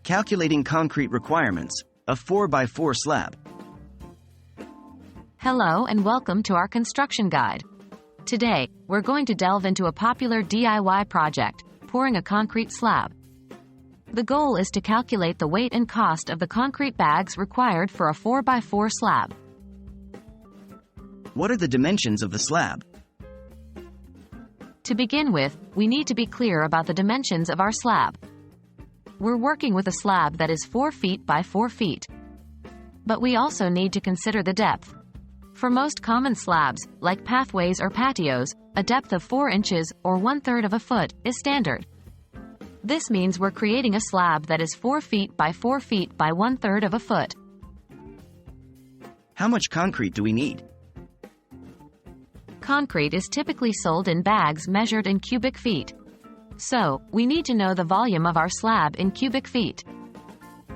Calculating concrete requirements, a 4x4 slab. Hello and welcome to our construction guide. Today, we're going to delve into a popular DIY project, pouring a concrete slab. The goal is to calculate the weight and cost of the concrete bags required for a 4x4 slab. What are the dimensions of the slab? To begin with, we need to be clear about the dimensions of our slab. We're working with a slab that is 4 feet by 4 feet. But we also need to consider the depth. For most common slabs, like pathways or patios, a depth of 4 inches, or 1/3 of a foot, is standard. This means we're creating a slab that is 4 feet by 4 feet by 1/3 of a foot. How much concrete do we need? Concrete is typically sold in bags measured in cubic feet. So, we need to know the volume of our slab in cubic feet.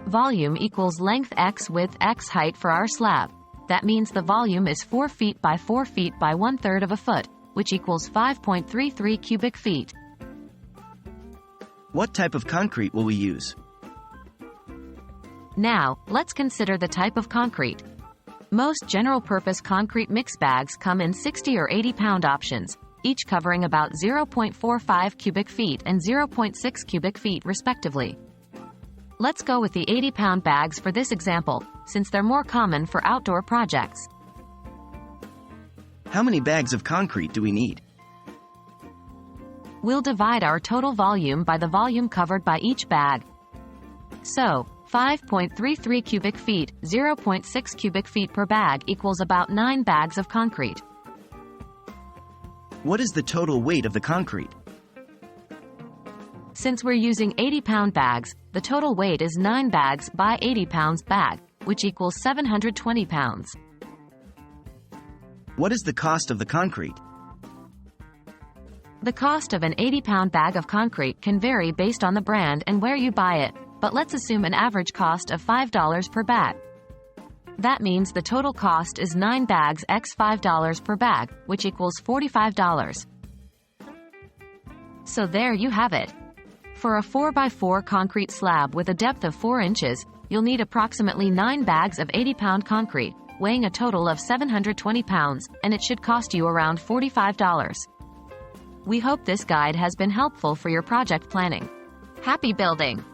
Volume equals length x width x height for our slab. That means the volume is 4 feet by 4 feet by 1/3 of a foot, which equals 5.33 cubic feet. What type of concrete will we use? Now, let's consider the type of concrete. Most general-purpose concrete mix bags come in 60 or 80-pound options, each covering about 0.45 cubic feet and 0.6 cubic feet respectively. Let's go with the 80-pound bags for this example, since they're more common for outdoor projects. How many bags of concrete do we need? We'll divide our total volume by the volume covered by each bag. So, 5.33 cubic feet, 0.6 cubic feet per bag equals about 9 bags of concrete. What is the total weight of the concrete? Since we're using 80-pound bags, the total weight is 9 bags by 80 pounds bag, which equals 720 pounds. What is the cost of the concrete? The cost of an 80-pound bag of concrete can vary based on the brand and where you buy it, but let's assume an average cost of $5 per bag. That means the total cost is 9 bags x $5 per bag, which equals $45. So there you have it. For a 4x4 concrete slab with a depth of 4 inches, you'll need approximately 9 bags of 80-pound concrete, weighing a total of 720 pounds, and it should cost you around $45. We hope this guide has been helpful for your project planning. Happy building!